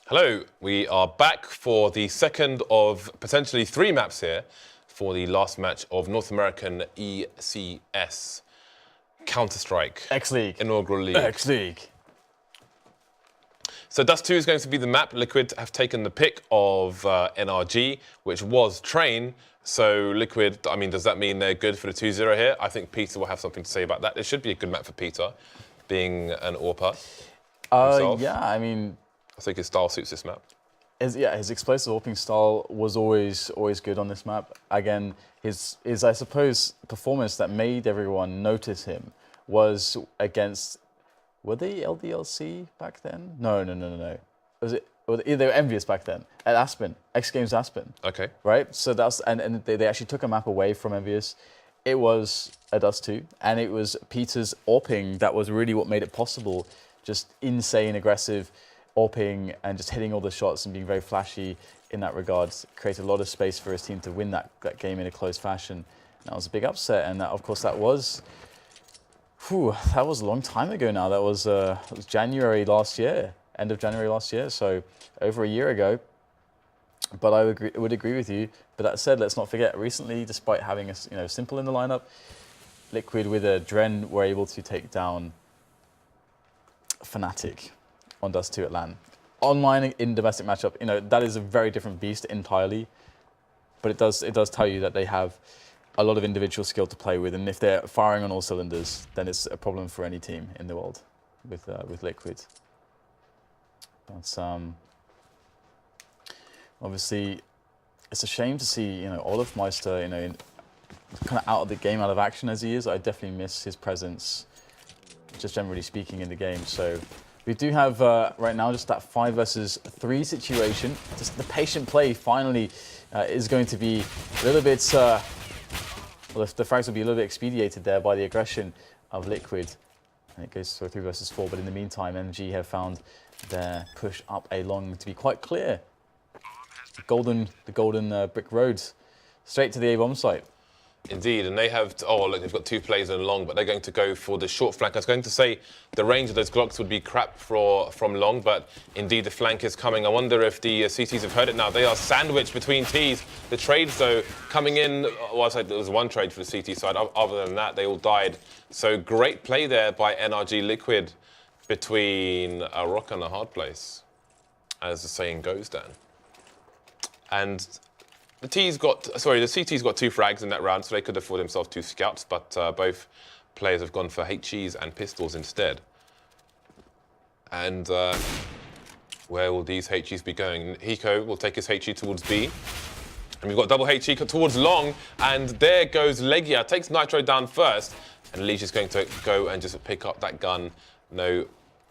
Hello, we are back for the second of potentially 3 maps here for the last match of North American ECS Counter-Strike X-League. Inaugural League. X-League. So Dust 2 is going to be the map. Liquid have taken the pick of NRG, which was Train. So Liquid, I mean, does that mean they're good for the 2-0 here? I think Peter will have something to say about that. It should be a good map for Peter, being an AWPer himself. Yeah, I mean, I think his style suits this map. His explosive AWPing style was always good on this map. Again, his I suppose performance that made everyone notice him was against. Were they LDLC back then? No. They were envious back then at Aspen, X Games Aspen. Okay. Right. So that's and they actually took a map away from envious. It was a Dust 2, and it was Peter's AWPing that was really what made it possible. Just insane, aggressive AWPing and just hitting all the shots and being very flashy in that regard. Created a lot of space for his team to win that game in a close fashion. That was a big upset, and that, of course, that was a long time ago now. That was January last year, end of January last year, so over a year ago. But I would agree with you. But that said, let's not forget, recently, despite having a Simple in the lineup, Liquid with adreN were able to take down Fnatic on Dust 2 at LAN. Online in domestic matchup, that is a very different beast entirely. But it does tell you that they have a lot of individual skill to play with, and if they're firing on all cylinders, then it's a problem for any team in the world with Liquid. But obviously, it's a shame to see Olofmeister kind of out of the game, out of action as he is. I definitely miss his presence, just generally speaking, in the game. So we do have right now just that 5 versus 3 situation. Just the patient play finally is going to be a little bit. Well, the frags will be a little bit expedited there by the aggression of Liquid, and it goes to 3 versus 4. But in the meantime, NRG have found their push up a long to be quite clear. The golden brick roads straight to the A bomb site. Indeed, and they have, look, they've got 2 players in long, but they're going to go for the short flank. I was going to say the range of those Glocks would be crap from long, but indeed the flank is coming. I wonder if the CTs have heard it now. They are sandwiched between Ts. The trades, though, coming in, well, I said there was 1 trade for the CT side. Other than that, they all died. So great play there by NRG Liquid between a rock and a hard place, as the saying goes, Dan. And the CT's got 2 frags in that round, so they could afford themselves 2 scouts, but both players have gone for HEs and pistols instead. And where will these HEs be going? Hiko will take his HE towards B. And we've got double HE towards long, and there goes LEGIJA. Takes Nitro down first, and LEGIJA is going to go and just pick up that gun. No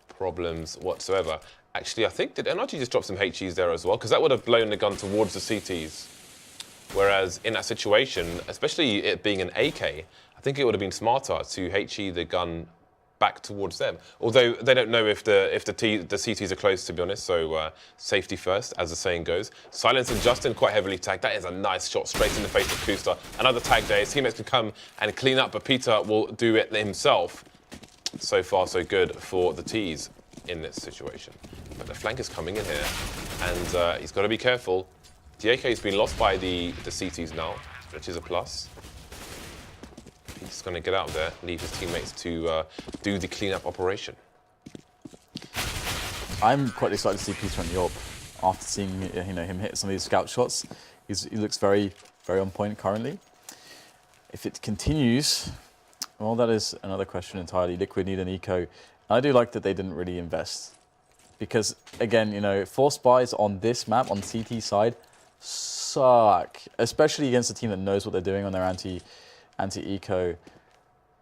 problems whatsoever. Actually, I think, did NRG just drop some HEs there as well? Because that would have blown the gun towards the CTs. Whereas in that situation, especially it being an AK, I think it would have been smarter to HE the gun back towards them. Although they don't know if the CTs are close, to be honest, so safety first, as the saying goes. Silence and Justin quite heavily tagged. That is a nice shot straight in the face of koosta. Another tag there. His teammates can come and clean up, but Peter will do it himself. So far, so good for the Ts in this situation. But the flank is coming in here, and he's got to be careful. The AK has been lost by the CTs now, which is a plus. He's going to get out of there, leave his teammates to do the cleanup operation. I'm quite excited to see Peter on the AWP after seeing him hit some of these scout shots. He looks very, very on point currently. If it continues, well, that is another question entirely. Liquid need an eco. I do like that they didn't really invest, because again, force buys on this map on CT side suck, especially against a team that knows what they're doing on their anti-eco.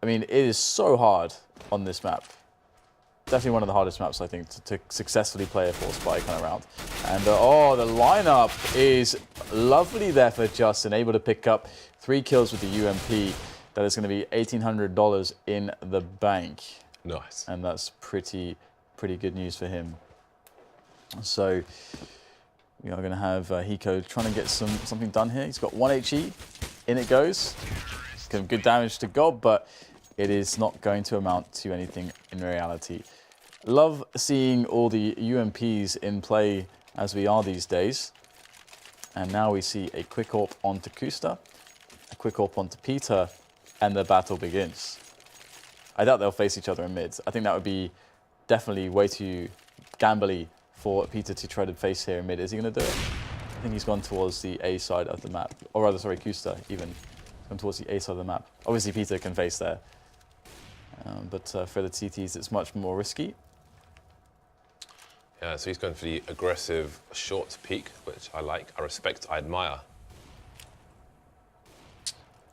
I mean, it is so hard on this map. Definitely one of the hardest maps, I think, to successfully play a force buy kind of round. And the lineup is lovely there for Justin, able to pick up 3 kills with the UMP. That is going to be $1,800 in the bank. Nice. And that's pretty good news for him. So we are going to have Hiko trying to get something done here. He's got 1 HE. In it goes. It's going to be good damage to Gob, but it is not going to amount to anything in reality. Love seeing all the UMPs in play as we are these days. And now we see a quick AWP onto koosta, a quick AWP onto Peter, and the battle begins. I doubt they'll face each other in mid. I think that would be definitely way too gambly for Peter to try to face here in mid. Is he going to do it? I think he's gone towards the A side of the map. Or rather, sorry, koosta even. Gone towards the A side of the map. Obviously, Peter can face there. But for the TTs, it's much more risky. Yeah, so he's going for the aggressive short peek, which I like, I respect, I admire.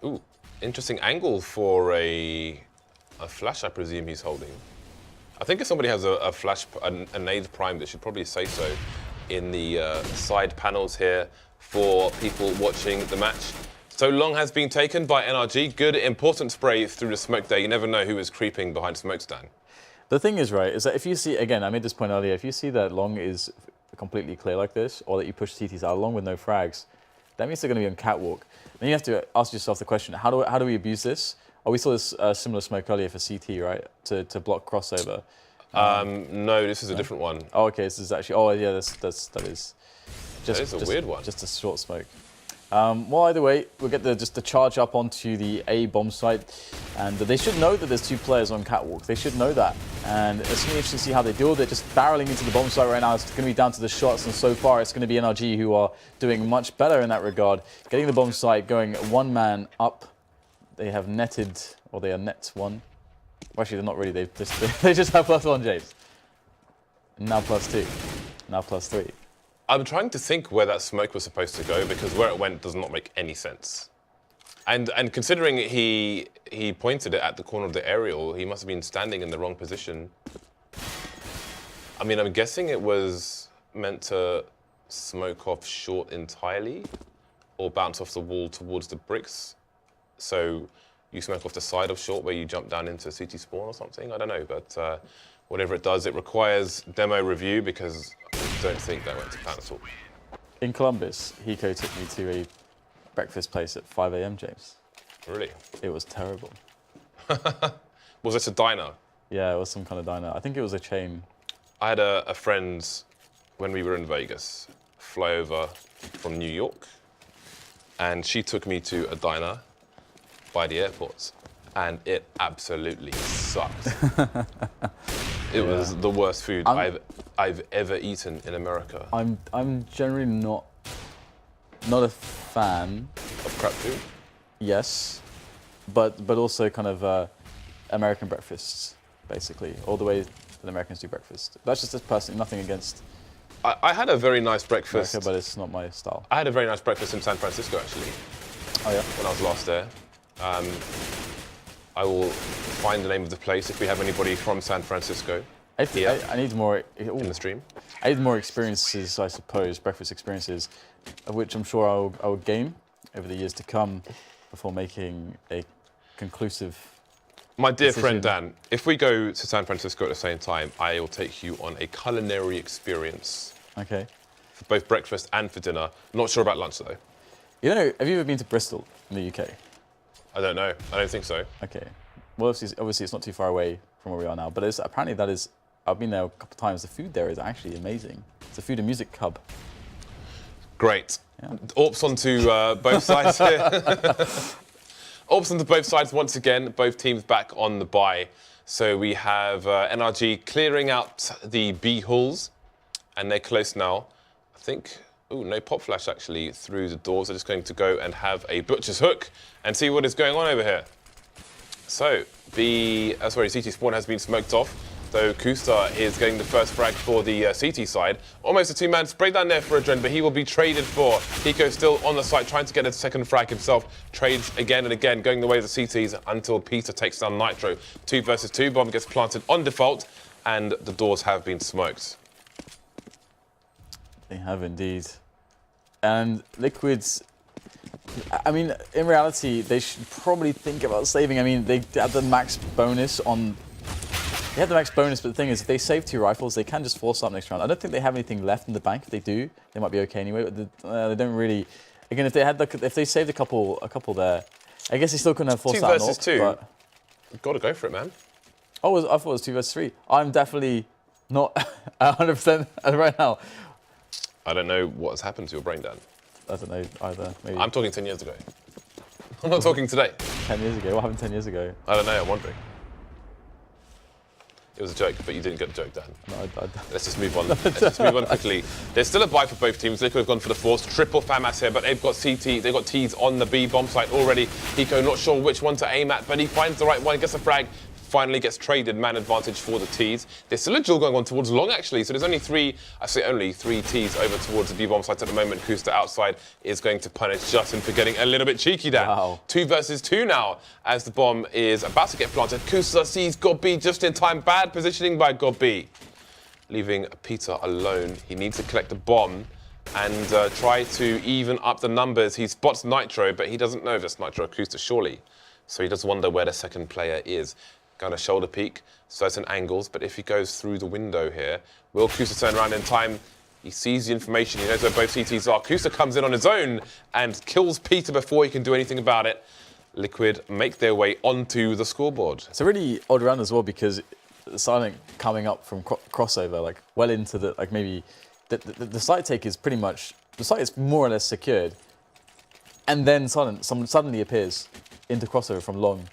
Ooh, interesting angle for a flash, I presume he's holding. I think if somebody has a flash, a nade prime, they should probably say so in the side panels here for people watching the match. So long has been taken by NRG. Good, important spray through the smoke there. You never know who is creeping behind smokestack. The thing is, right, is that if you see, again, I made this point earlier, if you see that long is completely clear like this, or that you push TTs out long with no frags, that means they're going to be on catwalk. Then you have to ask yourself the question, how do we abuse this? Oh, we saw this similar smoke earlier for CT, right, to block crossover. No, this is a different one. Oh, okay, this is actually, oh yeah, that is just a weird one. Just a short smoke. Well, either way, we'll get just the charge up onto the A bomb site, and they should know that there's two players on catwalk. They should know that, and it's going to be interesting to see how they deal with it. Just barreling into the bomb site right now. It's going to be down to the shots, and so far it's going to be NRG who are doing much better in that regard. Getting the bomb site, going one man up. They have netted, or they are net one. Well, actually, they're not really. They just have +1, James. Now +2. Now +3. I'm trying to think where that smoke was supposed to go, because where it went does not make any sense. And considering he pointed it at the corner of the aerial, he must have been standing in the wrong position. I mean, I'm guessing it was meant to smoke off short entirely, or bounce off the wall towards the bricks. So you smoke off the side of short where you jump down into CT spawn or something. I don't know, but whatever it does, it requires demo review, because I don't think that went to plan at all. In Columbus, Hiko took me to a breakfast place at 5 a.m, James. Really? It was terrible. Was it a diner? Yeah, it was some kind of diner. I think it was a chain. I had a friend, when we were in Vegas, fly over from New York, and she took me to a diner by the airport, and it absolutely sucked. It was the worst food I've ever eaten in America. I'm generally not a fan Of crap food? Yes, but also kind of American breakfasts, basically, all the way that Americans do breakfast. That's just personally, nothing against I had a very nice breakfast. America, but it's not my style. I had a very nice breakfast in San Francisco, actually. Oh yeah? When I was last there. I will find the name of the place if we have anybody from San Francisco. I need more in the stream. I need more experiences, I suppose, breakfast experiences, of which I'm sure I will gain over the years to come before making a conclusive My dear decision. friend Dan, if we go to San Francisco at the same time, I will take you on a culinary experience. Okay. For both breakfast and for dinner. Not sure about lunch though. You know, have you ever been to Bristol in the UK? I don't know. I don't think so. Okay. Well, obviously it's not too far away from where we are now, but apparently that is, I've been there a couple of times. The food there is actually amazing. It's a food and music hub. Great. Yeah. AWPs onto both sides here. AWPs onto both sides once again. Both teams back on the bye. So we have NRG clearing out the B halls, and they're close now. I think. Ooh, no pop flash actually through the doors. They're just going to go and have a butcher's hook and see what is going on over here. So CT spawn has been smoked off. Though koosta is getting the first frag for the CT side. Almost a two-man spray down there for adreN, but he will be traded for. Hiko still on the site, trying to get a second frag himself. Trades again and again, going the way of the CTs until Peter takes down Nitro. 2 versus 2, bomb gets planted on default, and the doors have been smoked. They have indeed. And Liquids, I mean, in reality, they should probably think about saving. I mean, they had the max bonus on... They have the max bonus, but the thing is, if they save 2 rifles, they can just force up next round. I don't think they have anything left in the bank. If they do, they might be okay anyway. But they don't really. Again, if they saved a couple there, I guess they still couldn't have forced 2 out. versus 2. But... You've got to go for it, man. Oh, I thought it was 2 versus 3. I'm definitely not 100% right now. I don't know what has happened to your brain, Dan. I don't know either. Maybe I'm talking 10 years ago. I'm not talking today. 10 years ago. What happened 10 years ago? I don't know, I'm wondering. It was a joke, but you didn't get the joke, Dan. No, Let's just move on. Let's just move on quickly. There's still a buy for both teams. Liquid have gone for the force. Triple FAMAS here, but they've got CT, they've got T's on the B bomb site already. Hiko not sure which one to aim at, but he finds the right one, gets a frag. Finally gets traded, man advantage for the T's. There's still a duel going on towards long, actually, so there's only three T's over towards the B-bomb site at the moment. Koosta outside is going to punish Justin for getting a little bit cheeky there. Wow. 2 versus 2 now, as the bomb is about to get planted. Koosta sees godb just in time. Bad positioning by godb, leaving Peter alone. He needs to collect the bomb and try to even up the numbers. He spots Nitro, but he doesn't know if it's Nitro or Koosta, surely. So he does wonder where the second player is. Going to shoulder peek, certain angles, but if he goes through the window here, will Koosta turn around in time? He sees the information, he knows where both CTs are. Koosta comes in on his own and kills Peter before he can do anything about it. Liquid make their way onto the scoreboard. It's a really odd round as well because Silent coming up from crossover, like well into the, like maybe, the site take is pretty much, the site is more or less secured. And then Silent suddenly appears into crossover from long.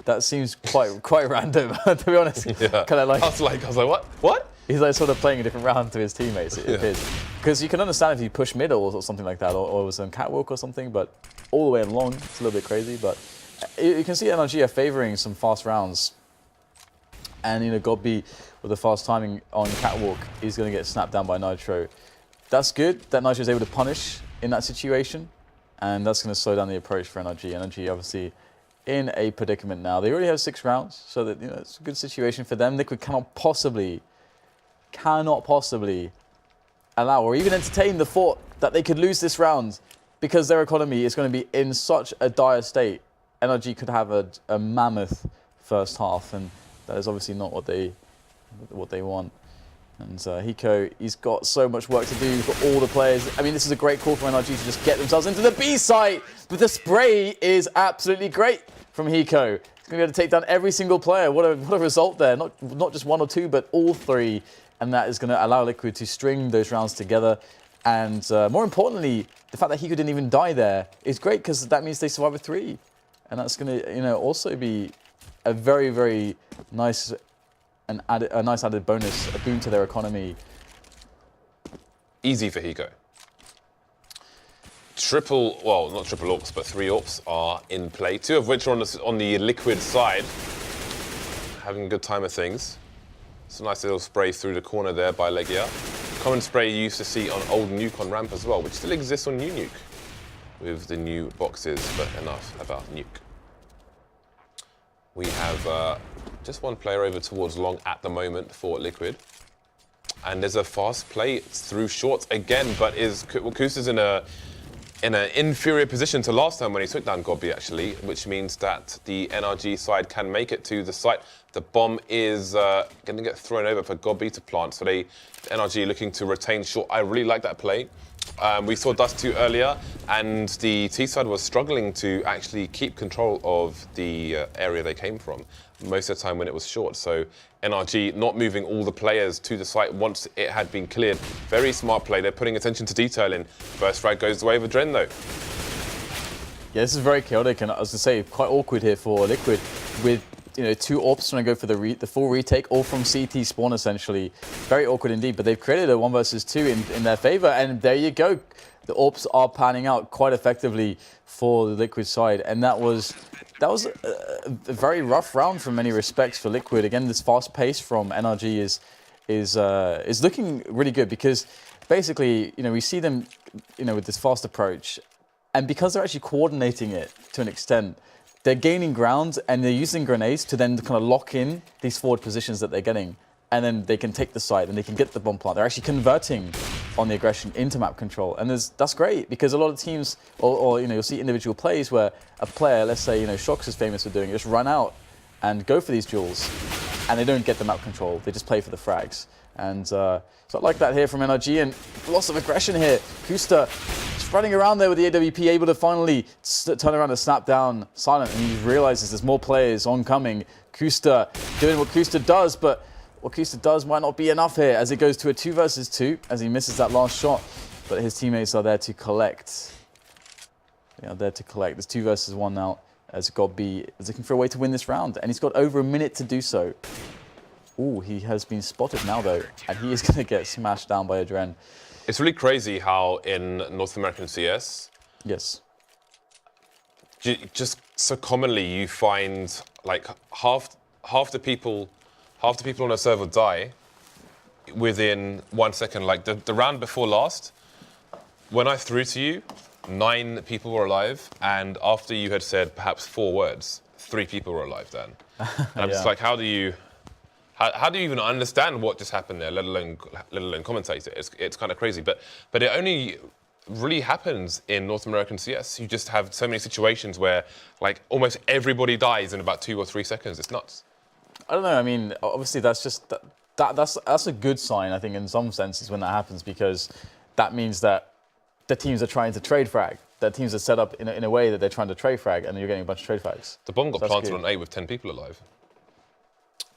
That seems quite random, to be honest. Yeah. Kind of like I was like, what? What? He's like sort of playing a different round to his teammates. It appears because you can understand if you push middle or something like that, or it was on catwalk or something. But all the way along, it's a little bit crazy. But you can see NRG are favouring some fast rounds, and godb with the fast timing on catwalk, he's going to get snapped down by Nitro. That's good that Nitro is able to punish in that situation, and that's going to slow down the approach for NRG. NRG obviously in a predicament now. They already have 6 rounds, so that it's a good situation for them. Liquid cannot possibly allow or even entertain the thought that they could lose this round because their economy is going to be in such a dire state. NRG could have a mammoth first half, and that is obviously not what they want. And Hiko, he's got so much work to do for all the players. I mean, this is a great call for NRG to just get themselves into the B site, but the spray is absolutely great from Hiko. He's going to be able to take down every single player. What a result there. Not just 1 or 2, but all 3. And that is going to allow Liquid to string those rounds together. And more importantly, the fact that Hiko didn't even die there is great because that means they survive with 3. And that's going to also be a very, very nice a nice added bonus, a boon to their economy. Easy for Hiko. Not triple AWPs, but 3 AWPs are in play. 2 of which are on the Liquid side. Having a good time of things. It's a nice little spray through the corner there by LEGIJA. Common spray you used to see on old Nuke on ramp as well, which still exists on new Nuke with the new boxes, but enough about Nuke. We have just 1 player over towards long at the moment for Liquid. And there's a fast play through short again, but Koosta's in an inferior position to last time when he took down godb actually, which means that the NRG side can make it to the site. The bomb is going to get thrown over for godb to plant, so NRG looking to retain short. I really like that play. We saw Dust 2 earlier, and the T side was struggling to actually keep control of the area they came from most of the time when it was short. So NRG not moving all the players to the site once it had been cleared. Very smart play. They're putting attention to detail in. First frag goes the way of adreN though. Yeah, this is very chaotic, and I was going to say quite awkward here for Liquid with 2 AWPs trying to go for the full retake, all from CT spawn essentially. Very awkward indeed, but they've created a 1 versus 2 in their favor, and there you go. The AWPs are panning out quite effectively for the Liquid side, and that was a very rough round from many respects for Liquid. Again, this fast pace from NRG is looking really good because basically, we see them, with this fast approach, and because they're actually coordinating it to an extent, they're gaining ground and they're using grenades to then kind of lock in these forward positions that they're getting. And then they can take the site and they can get the bomb plant. They're actually converting on the aggression into map control. And that's great because a lot of teams, or you'll see individual plays where a player, let's say, Shocks is famous for doing, just run out and go for these duels and they don't get the map control. They just play for the frags. And so I like that here from NRG, and lots of aggression here. Koosta just running around there with the AWP, able to finally turn around and snap down Silent, and he realizes there's more players oncoming. Koosta doing what Koosta does, but what Koosta does might not be enough here as it goes to a 2 versus 2 as he misses that last shot. but his teammates are there to collect. They are there to collect. There's 2 versus 1 now, as GobB is looking for a way to win this round, and he's got over a minute to do so. Ooh, he has been spotted now, though, and he is going to get smashed down by adreN. It's really crazy how in North American CS, Yes. just so commonly you find like half the people on a server die within 1 second. Like the round before last, when I threw to you, 9 people were alive, and after you had said perhaps 4 words, 3 people were alive then. And I'm just like, how do you even understand what just happened there, let alone commentate it? It's kind of crazy, but it only really happens in North American CS. You just have so many situations where like almost everybody dies in about 2 or 3 seconds. It's nuts. I don't know. I mean, obviously that's just that's a good sign, I think, in some senses when that happens, because that means that the teams are trying to trade frag. The teams are set up in a way that they're trying to trade frag, and you're getting a bunch of trade frags. The bomb got planted on A with 10 people alive.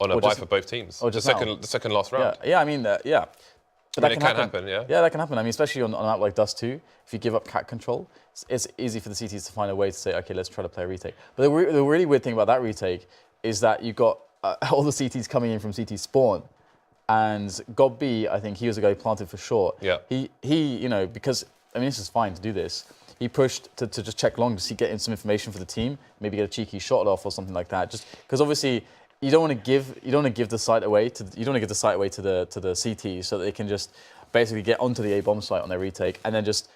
On a buy for both teams. Oh, the second last round. Yeah, I mean, yeah. But it can happen, yeah. Yeah, that can happen. I mean, especially on a map like Dust 2, if you give up cat control, it's easy for the CTs to find a way to say, okay, let's try to play a retake. But the really weird thing about that retake is that you've got all the CTs coming in from CT spawn. And GobB, I think he was a guy who planted for short. Yeah. He, you know, because, I mean, this is fine to do this. He pushed to just check long to get in some information for the team, maybe get a cheeky shot off or something like that. Just because obviously you don't want to give the site away to the CT so that they can just basically get onto the A bomb site on their retake and then just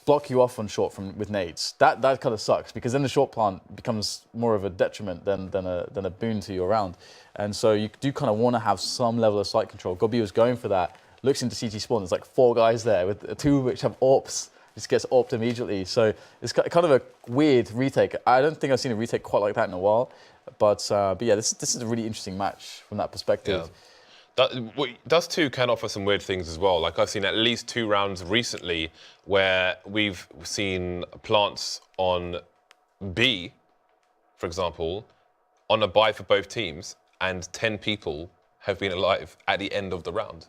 block you off on short with nades. That kind of sucks, because then the short plant becomes more of a detriment than a boon to your round. And so you do kind of want to have some level of site control. GobB was going for that. Looks into CT spawn. There's like 4 guys there with 2 which have AWPs. Just gets AWPed immediately. So it's kind of a weird retake. I don't think I've seen a retake quite like that in a while. But yeah, this is a really interesting match from that perspective. Yeah. Dust 2 can offer some weird things as well. Like I've seen at least 2 rounds recently where we've seen plants on B, for example, on a buy for both teams, and 10 people have been alive at the end of the round,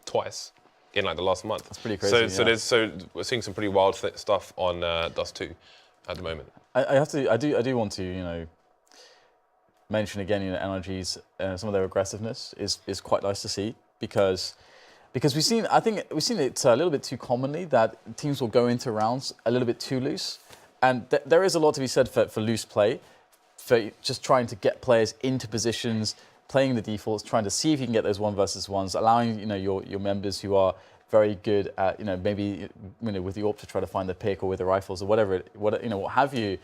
twice in like the last month. That's pretty crazy. So we're seeing some pretty wild stuff on Dust 2 at the moment. I do want to, you know, mention again, you know, NRG's some of their aggressiveness is quite nice to see, because we've seen it a little bit too commonly that teams will go into rounds a little bit too loose, and there is a lot to be said for loose play, for just trying to get players into positions, playing the defaults, trying to see if you can get those 1 versus 1s, allowing, you know, your members who are very good at, you know, maybe, you know, with the AWP to try to find the pick, or with the rifles or whatever, what have you,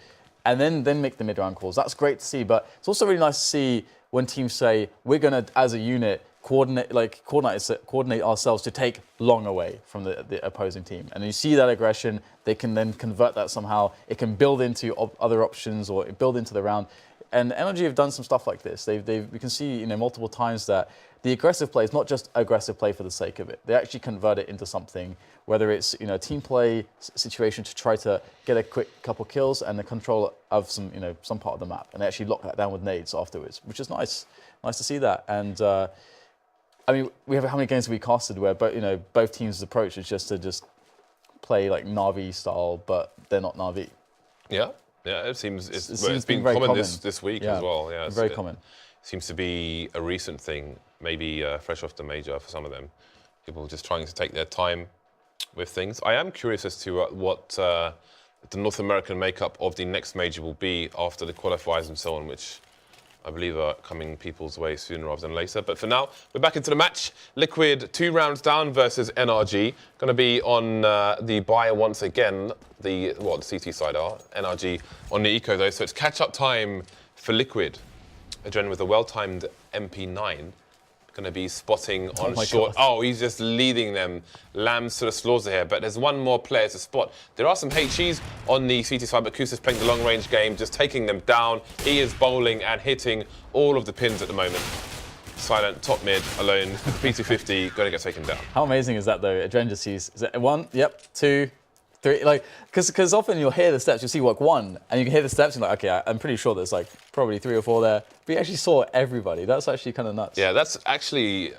and then make the mid-round calls. That's great to see, but it's also really nice to see when teams say, we're going to, as a unit, coordinate ourselves to take long away from the opposing team. And you see that aggression, they can then convert that somehow. It can build into other options, or build into the round. And NRG have done some stuff like this. We can see, you know, multiple times that the aggressive play is not just aggressive play for the sake of it. They actually convert it into something, whether it's, you know, a team play situation to try to get a quick couple kills and the control of some part of the map, and they actually lock that down with nades afterwards, which is nice. Nice to see that. And I mean, how many games have we casted where both teams' approach is just to play like Na'Vi style, but they're not Na'Vi. Yeah. Yeah, it's been common this week as well. Yeah, very common. Seems to be a recent thing, maybe fresh off the major for some of them. People just trying to take their time with things. I am curious as to what the North American makeup of the next major will be after the qualifiers and so on, which I believe are coming people's way sooner rather than later. But for now, we're back into the match. Liquid 2 rounds down versus NRG. Going to be on the buy once again. The CT side are. NRG on the eco though. So it's catch-up time for Liquid. adreN with a well-timed MP9. Going to be spotting on short. God. Oh, he's just leading them. Lambs to the slaughter here, but there's one more player to spot. There are some HEs on the CT side, but koosta's playing the long-range game, just taking them down. He is bowling and hitting all of the pins at the moment. Silent, top mid, alone. P250, going to get taken down. How amazing is that, though? adreN just sees, is it 1? Yep, 2, 3. Like, because often you'll hear the steps, you'll see like 1, and you can hear the steps, and you're like, okay, I'm pretty sure there's like probably 3 or 4 there. But you actually saw everybody. That's actually kind of nuts. Yeah, that's actually,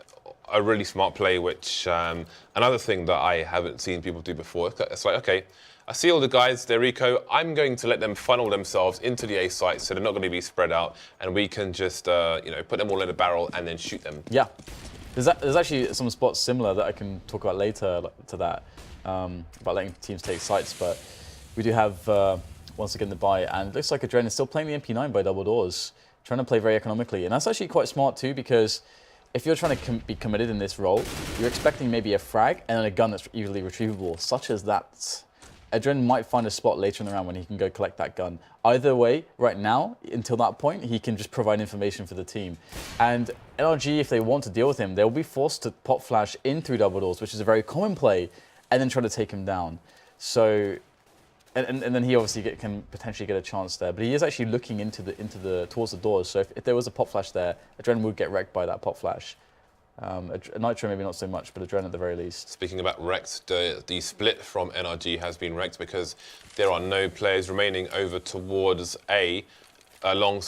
a really smart play, which another thing that I haven't seen people do before. It's like, okay, I see all the guys, they're eco, I'm going to let them funnel themselves into the A site so they're not going to be spread out, and we can just, put them all in a barrel and then shoot them. Yeah. There's actually some spots similar that I can talk about later to that, about letting teams take sites, but we do have, once again, the buy, and it looks like adreN is still playing the MP9 by double doors, trying to play very economically, and that's actually quite smart too, because if you're trying to be committed in this role, you're expecting maybe a frag and then a gun that's easily retrievable, such as that. adreN might find a spot later in the round when he can go collect that gun. Either way, right now, until that point, he can just provide information for the team. And NRG, if they want to deal with him, they'll be forced to pop flash in through double doors, which is a very common play, and then try to take him down. So, and then he obviously can potentially get a chance there. But he is actually looking towards the doors. So if there was a pop flash there, adreN would get wrecked by that pop flash. Nitro maybe not so much, but adreN at the very least. Speaking about wrecked, the split from NRG has been wrecked because there are no players remaining over towards long.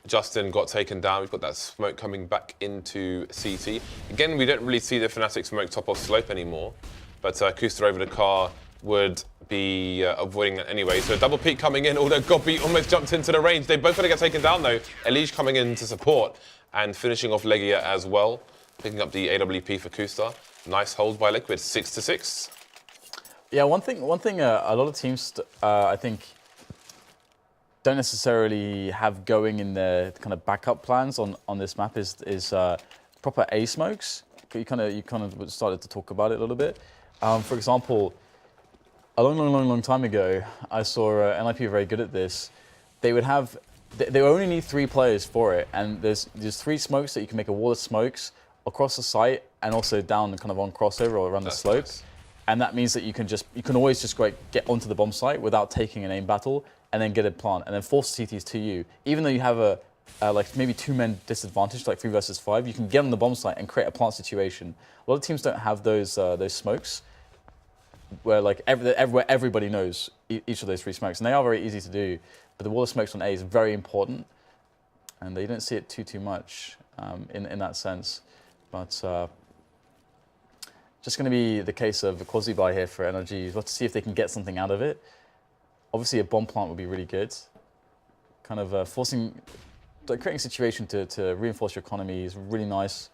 Justin got taken down. We've got that smoke coming back into CT. Again, we don't really see the Fnatic smoke top off slope anymore, but koosta over the car would be avoiding that anyway. So double peek coming in, although Gobby almost jumped into the range. They both going to get taken down though. EliGE coming in to support and finishing off LEGIJA as well. Picking up the AWP for koosta. Nice hold by Liquid, 6-6. Yeah, one thing a lot of teams, I think, don't necessarily have going in their kind of backup plans on this map is proper A smokes. You kind of started to talk about it a little bit. For example, a long time ago, I saw NIP very good at this. They would have, they only need 3 players for it, and there's 3 smokes that you can make a wall of smokes across the site and also down kind of on crossover or around the slope. Nice. And that means that you can always just get onto the bomb site without taking an aim battle and then get a plant and then force CTs to you. Even though you have a like maybe 2 men disadvantage, like 3 versus 5, you can get on the bomb site and create a plant situation. A lot of teams don't have those smokes where like everybody knows each of those 3 smokes, and they are very easy to do. But the wall of smokes on A is very important, and you don't see it too much in that sense. But just going to be the case of a quasi buy here for NRG. Let's see if they can get something out of it. Obviously, a bomb plant would be really good. Kind of creating a situation to reinforce your economy is really nice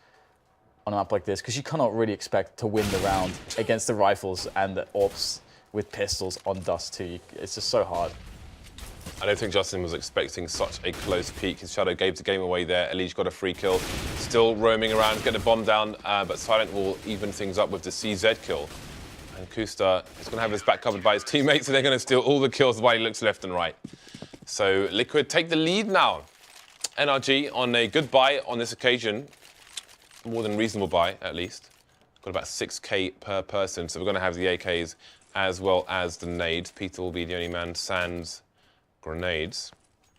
on a map like this, because you cannot really expect to win the round against the rifles and the AWPs with pistols on dust too. It's just so hard. I don't think Justin was expecting such a close peak. His shadow gave the game away there. EliGE got a free kill. Still roaming around, get the bomb down, but Silent will even things up with the CZ kill. And koosta is going to have his back covered by his teammates, and they're going to steal all the kills while he looks left and right. So Liquid take the lead now. NRG on a good buy on this occasion. More than reasonable buy, at least. Got about 6k per person, so we're going to have the AKs as well as the nades. Peter will be the only man sans grenades,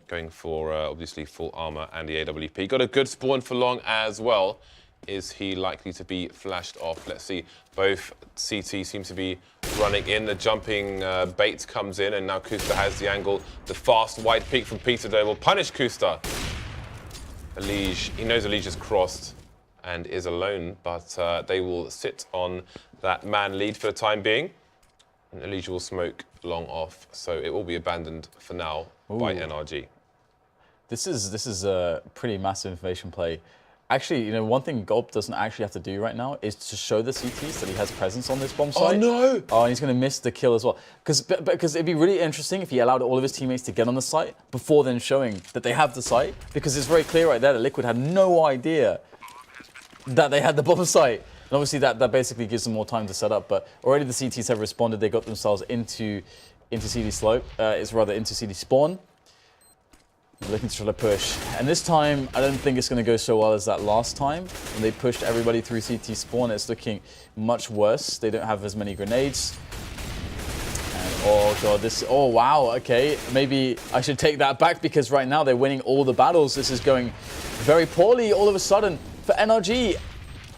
going for obviously full armor and the AWP. Got a good spawn for long as well. Is he likely to be flashed off? Let's see. Both CT seem to be running in. The jumping bait comes in, and now koosta has the angle. The fast wide peek from Peter though will punish koosta. EliGE, he knows EliGE is crossed and is alone, but they will sit on that man lead for the time being. And EliGE will smoke long off, so it will be abandoned for now by NRG. This is a pretty massive information play. Actually, one thing Gulp doesn't actually have to do right now is to show the CTs that he has presence on this bomb site. Oh no! Oh, and he's going to miss the kill as well. Because it'd be really interesting if he allowed all of his teammates to get on the site before then showing that they have the site, because it's very clear right there that Liquid had no idea that they had the bomb site. And obviously that basically gives them more time to set up, but already the CTs have responded. They got themselves into CD slope, into CD spawn. Looking to try to push. And this time, I don't think it's going to go so well as that last time. When they pushed everybody through CT spawn, it's looking much worse. They don't have as many grenades. And oh god, oh wow, okay. Maybe I should take that back, because right now they're winning all the battles. This is going very poorly all of a sudden for NRG.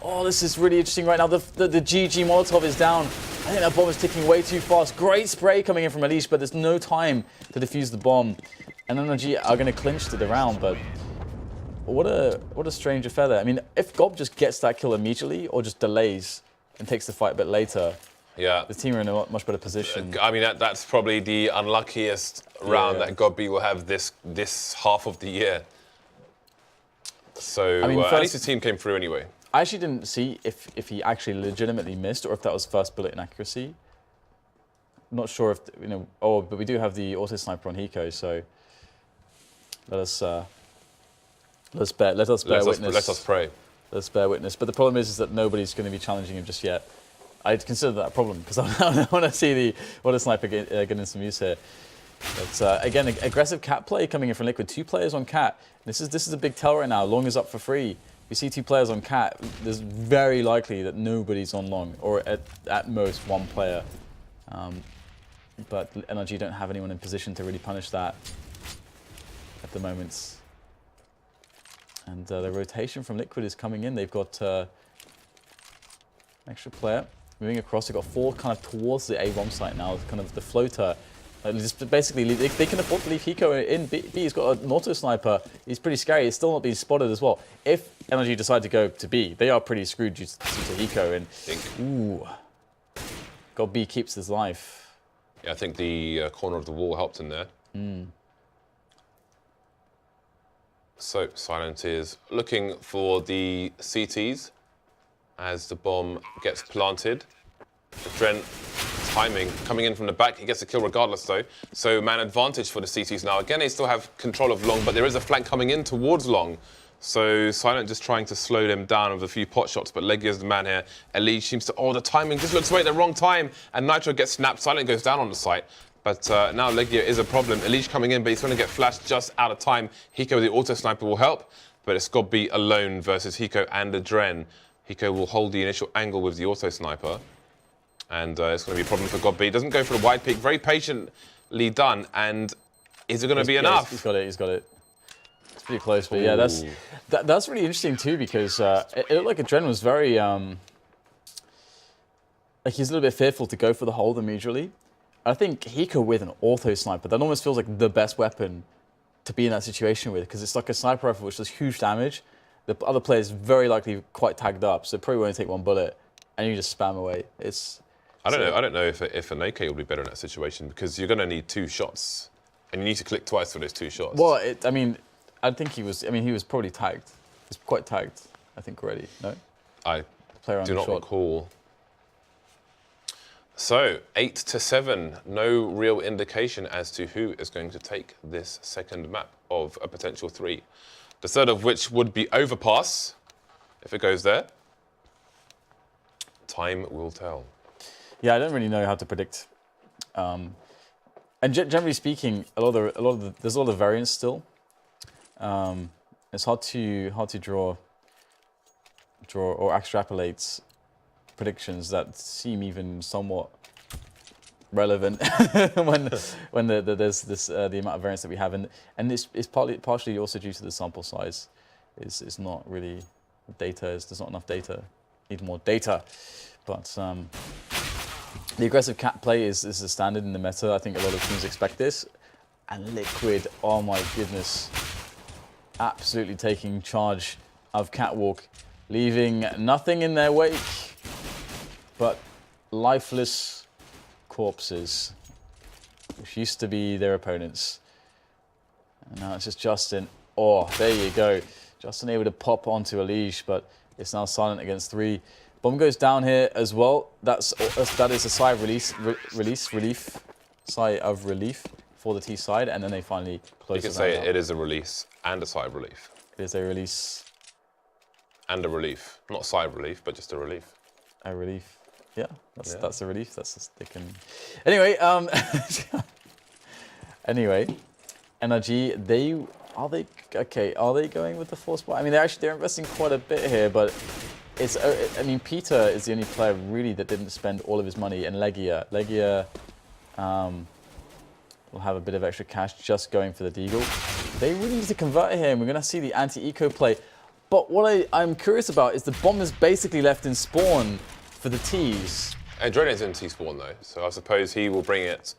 Oh, this is really interesting right now. The GG Molotov is down. I think that bomb is ticking way too fast. Great spray coming in from EliGE, but there's no time to defuse the bomb. And NRG are going to clinch to the round, but what a strange affair there. I mean, if Gob just gets that kill immediately or just delays and takes the fight a bit later, yeah, the team are in a much better position. I mean, that's probably the unluckiest round that Gobby will have this half of the year. So I mean, at least the team came through anyway. I actually didn't see if he actually legitimately missed or if that was first bullet inaccuracy. Not sure if, you know, oh, but we do have the auto sniper on Hiko, so let us bear witness. Let us pray. Let's bear witness. But the problem is that nobody's going to be challenging him just yet. I'd consider that a problem because I want to see the auto sniper getting some use here. But again, aggressive cat play coming in from Liquid. 2 players on cat. This is a big tell right now. Long is up for free. We see 2 players on cat. There's very likely that nobody's on long, or at most 1 player. But NRG don't have anyone in position to really punish that at the moment. And the rotation from Liquid is coming in. They've got an extra player moving across. They've got 4 kind of towards the A bomb site now, kind of the floater. Just basically, they can afford to leave Hiko in. B. He's got an auto sniper. He's pretty scary. He's still not being spotted as well. If NRG decide to go to B, they are pretty screwed due to Hiko. And ooh, God, B keeps his life. Yeah, I think the corner of the wall helped him there. So Silent is looking for the CTs as the bomb gets planted. adreN timing coming in from the back. He gets a kill regardless though. So man advantage for the CTs now. Again, they still have control of long, but there is a flank coming in towards long. So Silent just trying to slow them down with a few pot shots, but LEGIJA is the man here. EliGE seems to, the timing just looks away at the wrong time, and Nitro gets snapped. Silent goes down on the site. But now LEGIJA is a problem. EliGE coming in, but he's going to get flashed just out of time. Hiko, the auto sniper, will help, but it's got to be alone versus Hiko and adreN. Hiko will hold the initial angle with the auto sniper, and it's going to be a problem for Godby. Doesn't go for the wide peak, very patiently done, and is it going to be enough? He's got it. It's pretty close, but yeah, that's really interesting too, because it looked like adreN was very, like he's a little bit fearful to go for the hold immediately. I think Hiko with an auto sniper, that almost feels like the best weapon to be in that situation with, because it's like a sniper rifle which does huge damage. The other player is very likely quite tagged up, so probably won't take 1 bullet, and you just spam away. I don't know if an AK will be better in that situation, because you're going to need 2 shots, and you need to click twice for those 2 shots. Well, I mean, I think he was probably tagged. He's quite tagged, I think, already. No, I do not recall. So 8-7, no real indication as to who is going to take this second map of a potential 3. The third of which would be Overpass, if it goes there. Time will tell. Yeah, I don't really know how to predict. And generally speaking, there's a lot of variance still. It's hard to draw or extrapolate predictions that seem even somewhat relevant when there's the amount of variance that we have, and this is partially also due to the sample size. Is not really data. There's not enough data. Need more data, but the aggressive cat play is the standard in the meta. I think a lot of teams expect this, and Liquid, oh my goodness, absolutely taking charge of Catwalk, leaving nothing in their wake but lifeless corpses, which used to be their opponents. And now it's just Justin. Oh, there you go. Justin able to pop onto EliGE, but it's now Silent against 3. Bomb goes down here as well. That is a sigh of relief for the T side, and then they finally close. You can say it is a release and a sigh of relief. It is a release and a relief, not sigh of relief, but just a relief. A relief. Yeah, that's a relief. That's just, they can. Anyway, NRG, are they going with the 4 spot? I mean, they're investing quite a bit here, but it's. I mean, Peter is the only player really that didn't spend all of his money, and LEGIJA will have a bit of extra cash just going for the deagle. They really need to convert here, and we're going to see the anti-eco play. But what I'm curious about is the bomb is basically left in spawn for the T's. adreN is in T spawn though, so I suppose he will bring it.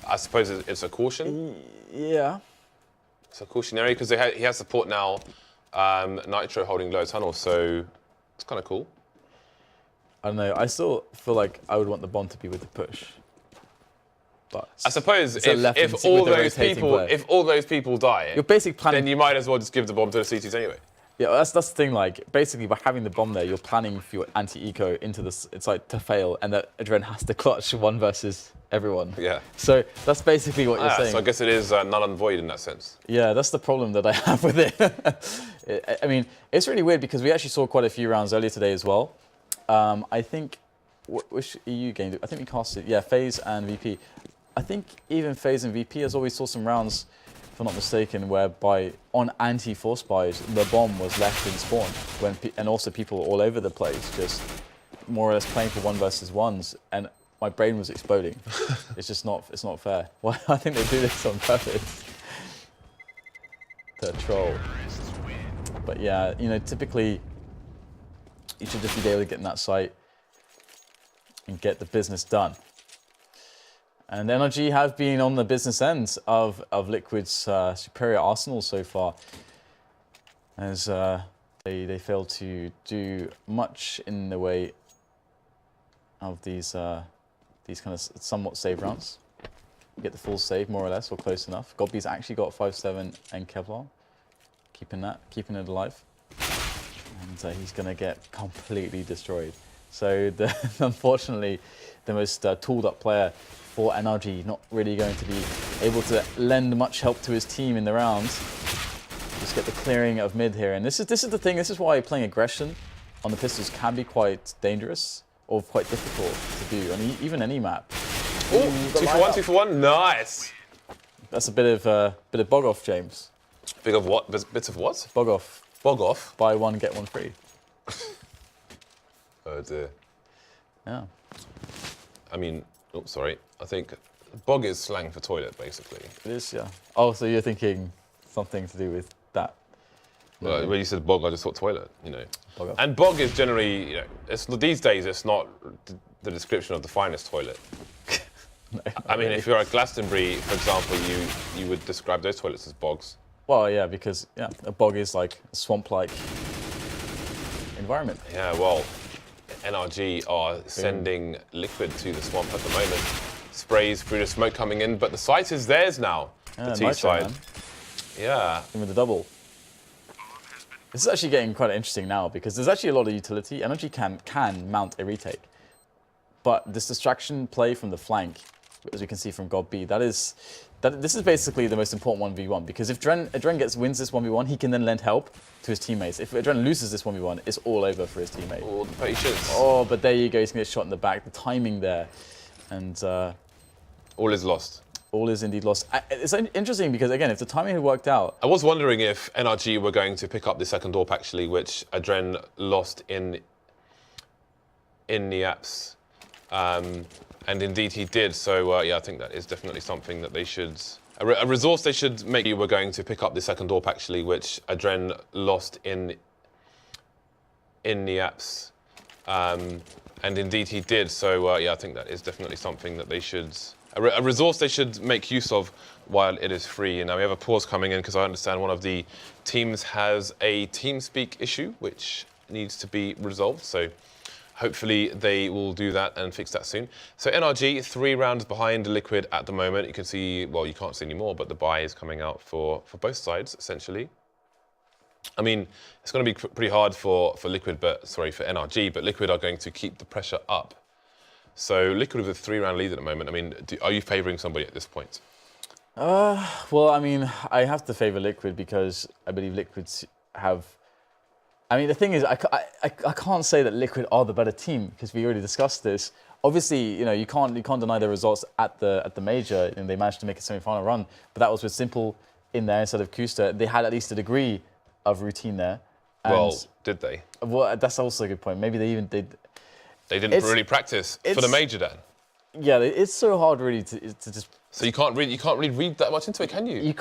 I suppose it's a caution. Yeah. It's a cautionary because he has support now Nitro holding low tunnel, so it's kind of cool. I don't know. I still feel like I would want the bomb to be with the push. But I suppose it's a left if and all with the those rotating people player. if all those people die, You're basically planning. then you might as well just give the bomb to the CTs anyway. Yeah, that's the thing. Like, basically, by having the bomb there, you're planning for your anti-eco into this. It's like to fail, and that adreN has to clutch one versus everyone. Yeah. So that's basically what you're saying. So I guess it is null and void in that sense. Yeah, that's the problem that I have with it. I mean, it's really weird because we actually saw quite a few rounds earlier today as well. I think, which EU game? I think we casted, yeah, FaZe and VP. I think even FaZe and VP has always saw some rounds, if I'm not mistaken, whereby on anti-force buys, the bomb was left in spawn, and also people all over the place, just more or less playing for one versus ones, and my brain was exploding. It's not fair. Well, I think they do this on purpose to troll. But yeah, you know, typically you should just be able to get in that site and get the business done. And NRG have been on the business end of Liquid's superior arsenal so far, as they failed to do much in the way of these kind of somewhat save rounds. Get the full save more or less, or close enough. Godby's actually got 5-7 and Kevlar, keeping it alive, and he's gonna get completely destroyed. So unfortunately, the most tooled up player for NRG, not really going to be able to lend much help to his team in the rounds. Just get the clearing of mid here. And this is the thing, this is why playing aggression on the pistols can be quite dangerous or quite difficult to do on even any map. Ooh, 2 for 1, nice! That's a bit of bog off, James. Bit of what? Bits of what? Bog off. Bog off? Buy one, get one free. Oh dear. Yeah. I mean, oh, sorry. I think bog is slang for toilet, basically. It is, yeah. Oh, so you're thinking something to do with that? Well, when you said bog, I just thought toilet, you know. Bog off. And bog is generally, you know, these days it's not the description of the finest toilet. No, I mean, if you're at Glastonbury, for example, you would describe those toilets as bogs. Well, yeah, because yeah, a bog is like a swamp-like environment. Yeah, well, NRG are sending Liquid to the swamp at the moment. Sprays through the smoke coming in, but the site is theirs now. Yeah, the T Nitro, side. man. Yeah. And with the double. This is actually getting quite interesting now because there's actually a lot of utility. NRG can mount a retake, but this distraction play from the flank, as we can see from godB, this is basically the most important 1v1 because if adreN wins this 1v1, he can then lend help to his teammates. If adreN loses this 1v1, it's all over for his teammate. All the patience. Oh, but there you go. He's going to get shot in the back. The timing there, and All is lost. all is indeed lost. It's interesting because again, if the timing had worked out, I was wondering if NRG were going to pick up the second AWP actually, which adreN lost in the apps. And indeed he did, so yeah, I think that is definitely something that they should, a resource they should make. You were going to pick up the second AWP actually, which adreN lost in the apps. And indeed he did, so yeah, I think that is definitely something that they should, a resource they should make use of while it is free. And now we have a pause coming in because I understand one of the teams has a TeamSpeak issue, which needs to be resolved, so hopefully they will do that and fix that soon. So NRG, 3 rounds behind Liquid at the moment. You can see, well, you can't see anymore, but the buy is coming out for both sides, essentially. I mean, it's going to be pretty hard for Liquid, for NRG, but Liquid are going to keep the pressure up. So Liquid with a 3-round lead at the moment. I mean, are you favouring somebody at this point? well, I mean, I have to favour Liquid because I believe Liquids have. I mean, the thing is, I can't say that Liquid are the better team because we already discussed this. Obviously, you know, you can't deny the results at the major, and they managed to make a semi-final run. But that was with Simple in there instead of koosta. They had at least a degree of routine there. And Well, did they? Well, that's also a good point. Maybe they even did. They didn't really practice for the major then. Yeah, it's so hard really to just. So you can't really read that much into it, can you? You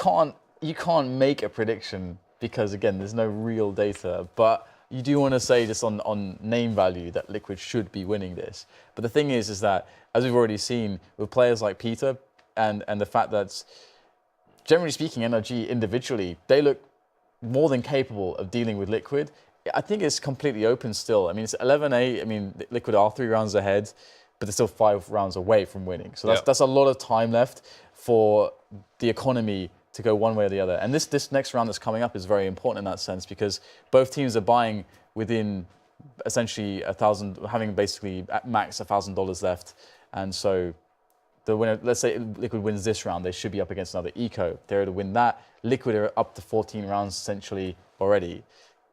can't make a prediction because again, there's no real data. But you do want to say just on name value that Liquid should be winning this. But the thing is that as we've already seen with players like Peter and the fact that generally speaking, NRG individually they look more than capable of dealing with Liquid. I think it's completely open still. I mean, it's 11-8. I mean, Liquid are 3 rounds ahead, but they're still 5 rounds away from winning. So that's a lot of time left for the economy to go one way or the other. And this next round that's coming up is very important in that sense, because both teams are buying within essentially 1,000, having basically at max $1,000 left. And so the winner, let's say Liquid wins this round, they should be up against another Eco. If they're to win that, Liquid are up to 14 rounds essentially already.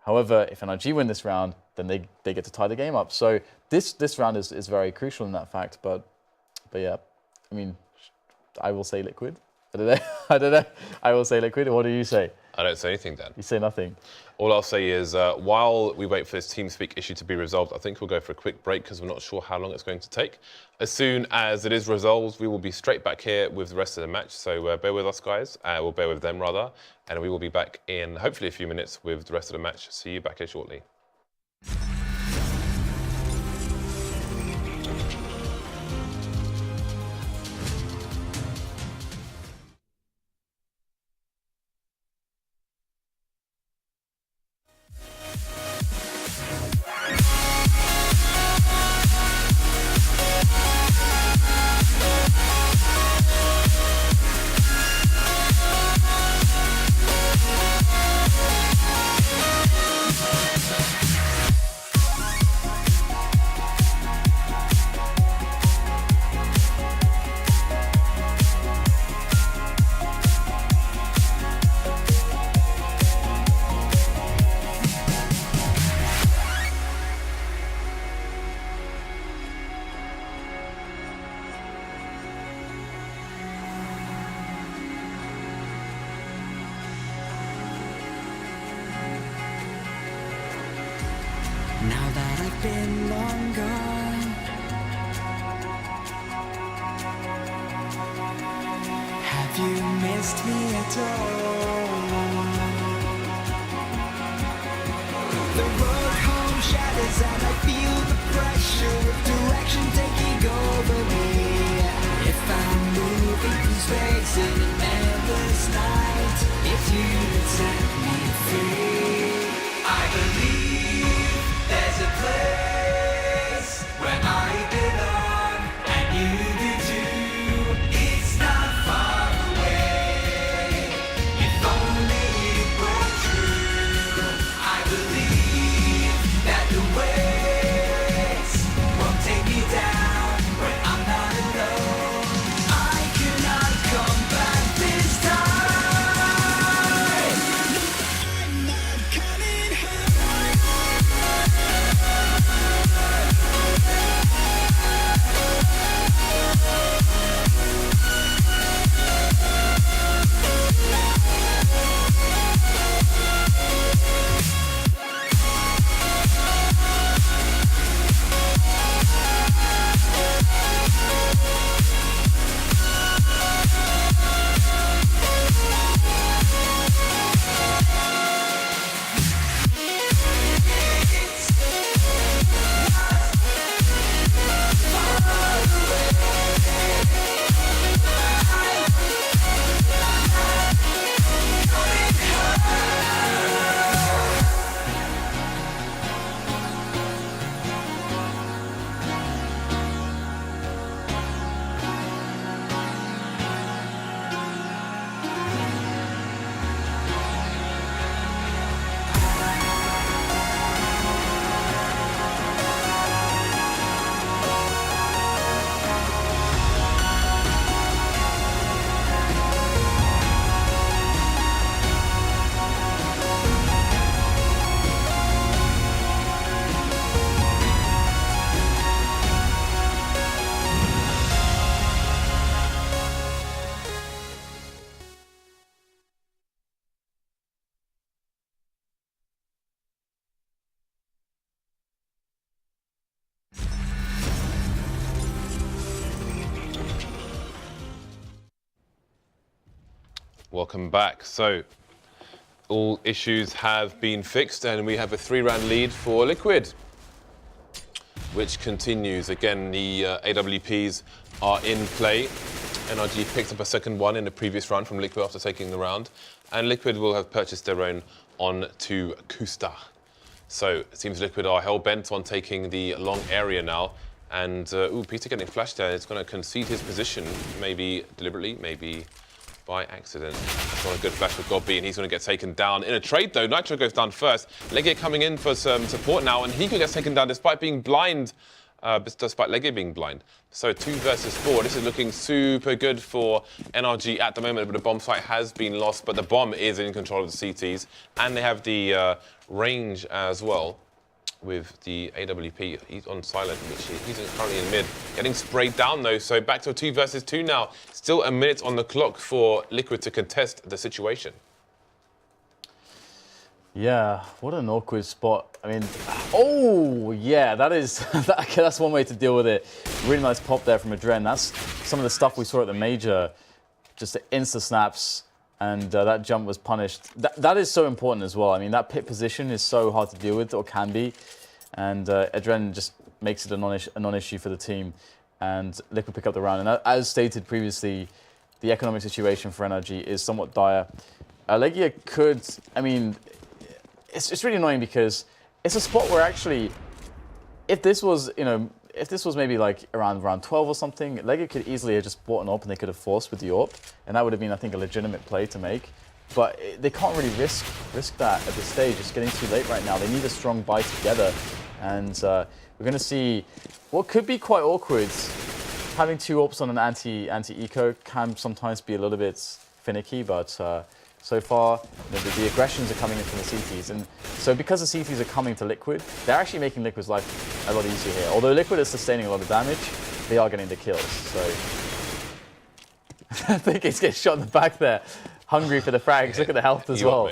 However, if NRG win this round, then they get to tie the game up. So this round is very crucial in that fact. But yeah, I mean, I will say Liquid. I don't know. I will say Liquid. What do you say? I don't say anything, Dan. You say nothing. All I'll say is, while we wait for this TeamSpeak issue to be resolved, I think we'll go for a quick break because we're not sure how long it's going to take. As soon as it is resolved, we will be straight back here with the rest of the match. So bear with us, guys. We'll bear with them, rather. And we will be back in, hopefully, a few minutes with the rest of the match. See you back here shortly. Now that I've been long gone, have you missed me at all? The road home shatters and I feel the pressure of direction taking over me. If I'm moving through space in an endless night, if you would set me free, I believe there's a place where I belong, and you do too. It's not far away, if only it were true. I believe that the waves won't take me down when I'm not alone. I cannot come back this time. I'm not coming home. Welcome back. So, all issues have been fixed, and we have a 3-round lead for Liquid, which continues. Again, the AWPs are in play. NRG picked up a second one in the previous round from Liquid after taking the round, and Liquid will have purchased their own on to koosta. So it seems Liquid are hell-bent on taking the long area now. And, ooh, Peter getting flashed there. It's going to concede his position, maybe deliberately, maybe by accident. That's not a good flash for Gobby, and he's going to get taken down. In a trade, though, Nitro goes down first. LEGIJA coming in for some support now, and Hiko gets taken down despite being blind, despite LEGIJA being blind. So 2 versus 4. This is looking super good for NRG at the moment, but the bomb site has been lost, but the bomb is in control of the CTs, and they have the range as well. With the AWP, he's on silent, which he's currently in mid. Getting sprayed down though, so back to a 2 versus 2 now. Still a minute on the clock for Liquid to contest the situation. Yeah, what an awkward spot. I mean, oh yeah, that's one way to deal with it. Really nice pop there from adreN. That's some of the stuff we saw at the major, just the insta snaps. And that jump was punished. That is so important as well. I mean, that pit position is so hard to deal with, or can be. And adreN just makes it a non-issue for the team. And Liquid pick up the round. And as stated previously, the economic situation for NRG is somewhat dire. LEGIJA could, I mean, it's really annoying because it's a spot where actually, if this was, you know, if this was maybe like around round 12 or something, LEGIJA could easily have just bought an AWP and they could have forced with the AWP, and that would have been, I think, a legitimate play to make. But they can't really risk that at this stage. It's getting too late right now. They need a strong buy together, and we're going to see what could be quite awkward. Having 2 AWPs on an anti-eco can sometimes be a little bit finicky, but so far, the aggressions are coming in from the CTs. And so because the CTs are coming to Liquid, they're actually making Liquid's life a lot easier here. Although Liquid is sustaining a lot of damage, they are getting the kills. So I think he's getting shot in the back there. Hungry for the frags. Look at the health as well.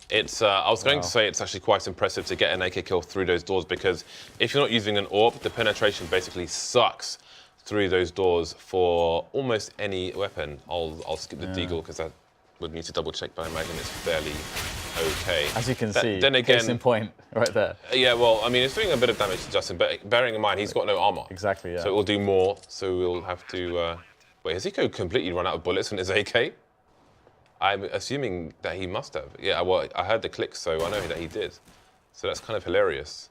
It's, I was going to say it's actually quite impressive to get an AK kill through those doors, because if you're not using an AWP, the penetration basically sucks through those doors for almost any weapon. I'll skip the deagle because that would need to double check, but I imagine it's fairly okay. As you can see, then again, case in point right there. Yeah, well, I mean, it's doing a bit of damage to Justin, but bearing in mind he's got no armor. Exactly, yeah. So it will do more. So we'll have to. Wait, has Hiko completely run out of bullets on his AK? I'm assuming that he must have. Yeah, well, I heard the clicks, so I know that he did. So that's kind of hilarious.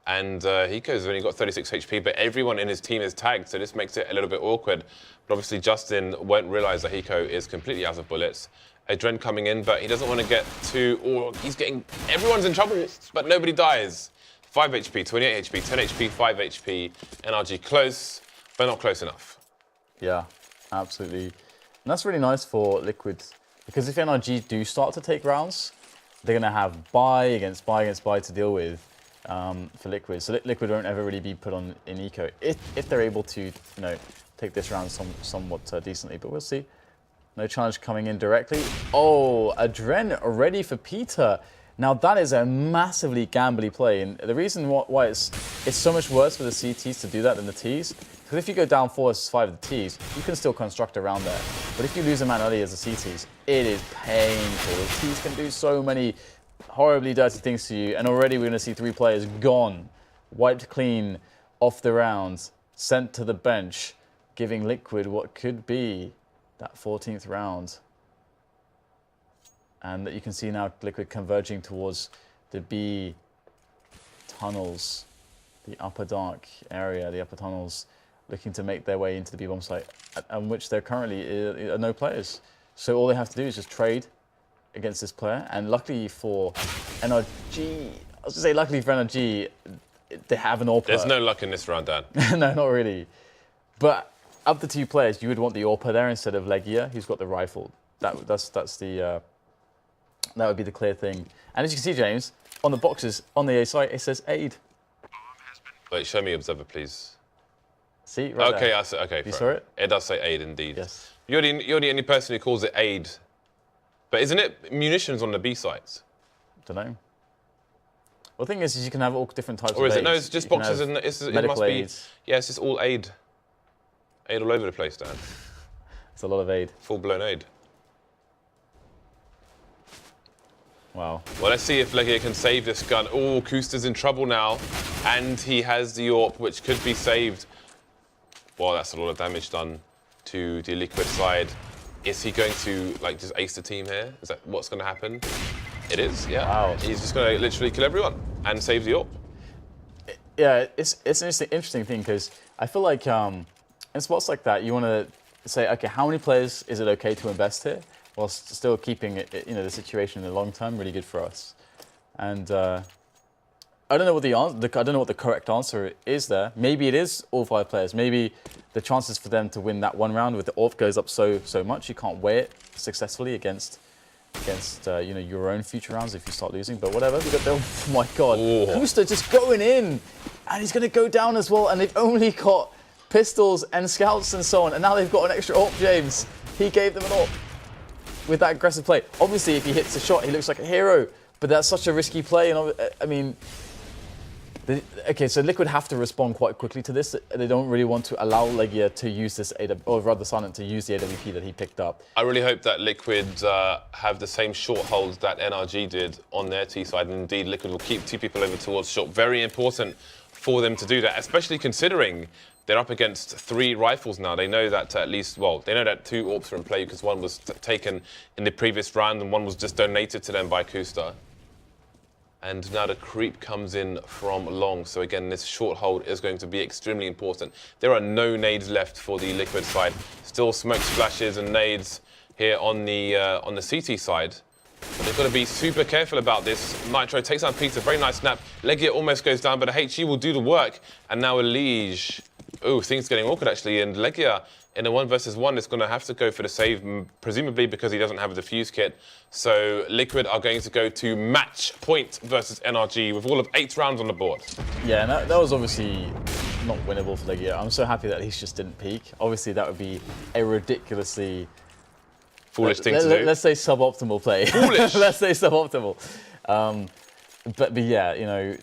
And Hiko's only got 36 HP, but everyone in his team is tagged, so this makes it a little bit awkward. But obviously Justin won't realize that Hiko is completely out of bullets. adreN coming in, but he doesn't want to get too, or he's getting, everyone's in trouble, but nobody dies. 5 HP, 28 HP, 10 HP, 5 HP, NRG close, but not close enough. Yeah, absolutely. And that's really nice for Liquid, because if NRG do start to take rounds, they're going to have buy against buy against buy to deal with for Liquid. So Liquid won't ever really be put on in eco if they're able to, take this round somewhat decently. But we'll see. No challenge coming in directly. Oh, adreN ready for Peter. Now that is a massively gambly play, and the reason why it's so much worse for the CTs to do that than the Ts, because if you go down 4 versus 5 of the Ts, you can still construct around there. But if you lose a man early as the CTs, it is painful. The Ts can do so many horribly dirty things to you, and already we're going to see 3 players gone, wiped clean off the round, sent to the bench, giving Liquid what could be that 14th round. And that you can see now Liquid converging towards the B tunnels, the upper dark area, the upper tunnels, looking to make their way into the B bomb site, on which there currently are no players. So all they have to do is just trade against this player. And luckily for NRG, I was gonna say luckily for NRG, they have an AWPer. There's no luck in this round, Dan. No, not really. But of the 2 players, you would want the AWPer there instead of LEGIJA, who's got the rifle. That's the. That would be the clear thing. And as you can see, James, on the boxes on the A site, it says aid. Wait, show me observer, please. See, right okay, there. I see. Okay, You saw it? It does say aid, indeed. Yes. You're the only person who calls it aid. But isn't it munitions on the B sites? Don't know. Well, the thing is you can have all different types or of is it? aids. No, it's just boxes, and it must be. Aids. Yeah, it's just all aid. Aid all over the place, Dan. It's a lot of aid. Full-blown aid. Wow. Well, let's see if LEGIJA can save this gun. Oh, koosta's in trouble now, and he has the AWP, which could be saved. Well, that's a lot of damage done to the Liquid side. Is he going to just ace the team here? Is that what's going to happen? It is, yeah. Wow. He's just going to literally kill everyone and save the AWP. Yeah, it's an interesting thing because I feel like in spots like that, you want to say, okay, how many players is it okay to invest here, while still keeping it, the situation in the long term really good for us. And I don't know what I don't know what the correct answer is there. Maybe it is all 5 players. Maybe the chances for them to win that one round with the AWP goes up so much you can't weigh it successfully against your own future rounds if you start losing. But whatever, we got the, oh my god, koosta just going in, and he's going to go down as well. And they've only got pistols and scouts and so on, and now they've got an extra AWP. James, he gave them an AWP with that aggressive play. Obviously, if he hits a shot, he looks like a hero. But that's such a risky play, and I mean. Okay, so Liquid have to respond quite quickly to this. They don't really want to allow LEGIJA to use this, or rather Silent to use the AWP that he picked up. I really hope that Liquid have the same short holds that NRG did on their T side. And indeed, Liquid will keep 2 people over towards short. Very important for them to do that, especially considering they're up against 3 rifles now. They know that at least, well, they know that 2 AWPs are in play because one was taken in the previous round and one was just donated to them by koosta. And now the creep comes in from long. So again, this short hold is going to be extremely important. There are no nades left for the Liquid side. Still smoke splashes and nades here on the CT side. But they've got to be super careful about this. Nitro takes down Peter, very nice snap. LEGIJA almost goes down, but HE will do the work. And now EliGE. Oh, things getting awkward actually. And LEGIJA in a 1 versus 1 is going to have to go for the save, presumably because he doesn't have a defuse kit. So Liquid are going to go to match point versus NRG with all of 8 rounds on the board. Yeah, and that was obviously not winnable for LEGIJA. I'm so happy that he just didn't peek. Obviously, that would be a ridiculously foolish thing to do. Let's say suboptimal play. Foolish. Let's say suboptimal. But yeah,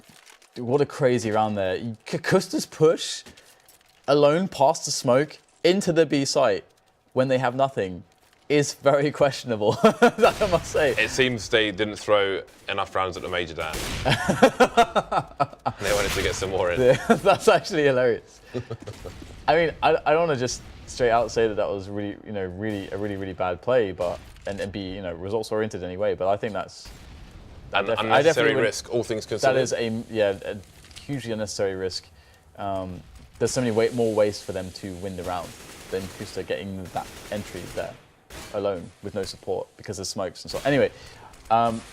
what a crazy round there. koosta's push alone past the smoke into the B site when they have nothing is very questionable, I must say. It seems they didn't throw enough rounds at the major dam. They wanted to get some more in. Yeah, that's actually hilarious. I mean, I don't want to just straight out say that was really, a really bad play, but and be, results oriented anyway. But I think that's an unnecessary risk, all things considered. That is a hugely unnecessary risk. There's so many more ways for them to win the round than koosta getting that entry there alone with no support because of smokes and so on. Anyway,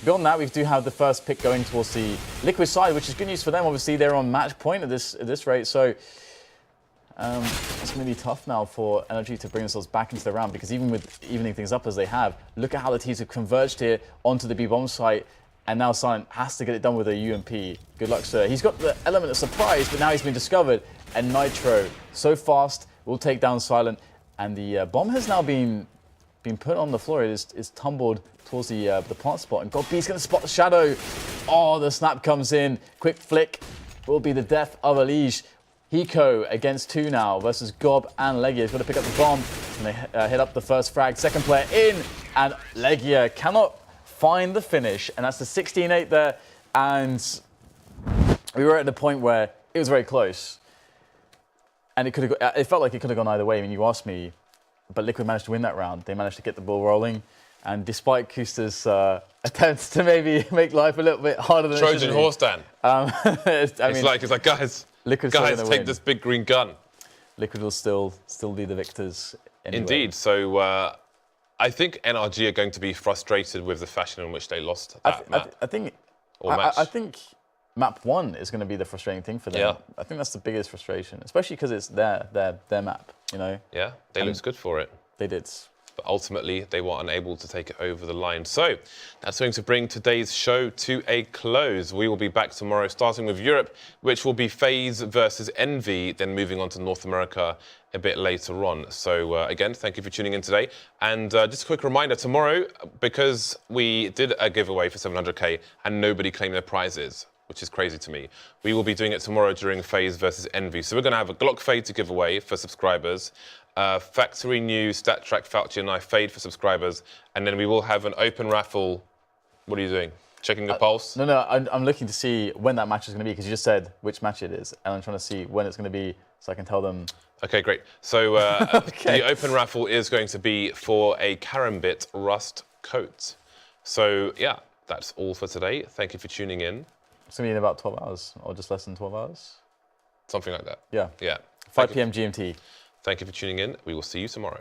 beyond that, we do have the first pick going towards the Liquid side, which is good news for them. Obviously, they're on match point at this rate, so it's going to be tough now for NRG to bring themselves back into the round because even with evening things up as they have, look at how the teams have converged here onto the B-bomb site. And now Silent has to get it done with a UMP. Good luck, sir. He's got the element of surprise, but now he's been discovered. And Nitro, so fast, will take down Silent. And the bomb has now been put on the floor. It is tumbled towards the plant spot. And godB's going to spot the shadow. Oh, the snap comes in. Quick flick will be the death of EliGE. Hiko against 2 now versus Gob and LEGIJA. He's got to pick up the bomb. And they hit up the first frag. Second player in. And LEGIJA cannot find the finish, and that's the 16-8 there, and we were at the point where it was very close, and it felt like it could have gone either way. I mean, you asked me, but Liquid managed to win that round. They managed to get the ball rolling, and despite koosta's attempts to maybe make life a little bit harder than Trojan horse, Dan. It's like guys, take this big green gun. Liquid will still be the victors anyway. Indeed. So. I think NRG are going to be frustrated with the fashion in which they lost that map. I think map 1 is going to be the frustrating thing for them. Yeah. I think that's the biggest frustration, especially because it's their map, Yeah, they looked good for it. They did. But ultimately, they were unable to take it over the line. So that's going to bring today's show to a close. We will be back tomorrow, starting with Europe, which will be FaZe versus Envy, then moving on to North America a bit later on. So again, thank you for tuning in today. And just a quick reminder, tomorrow, because we did a giveaway for 700K and nobody claimed their prizes, which is crazy to me, we will be doing it tomorrow during FaZe versus Envy. So we're going to have a Glock Fade to give away for subscribers, Factory New Stat Track Fauci and I Fade for subscribers, and then we will have an open raffle. What are you doing? Checking your pulse? No, I'm looking to see when that match is going to be, because you just said which match it is, and I'm trying to see when it's going to be so I can tell them. Okay, great. So the open raffle is going to be for a Karambit Rust coat. So yeah, That's all for today. Thank you for tuning in. It's going to be in about 12 hours, or just less than 12 hours. Something like that. Yeah. Yeah. 5 p.m. GMT. Thank you for tuning in. We will see you tomorrow.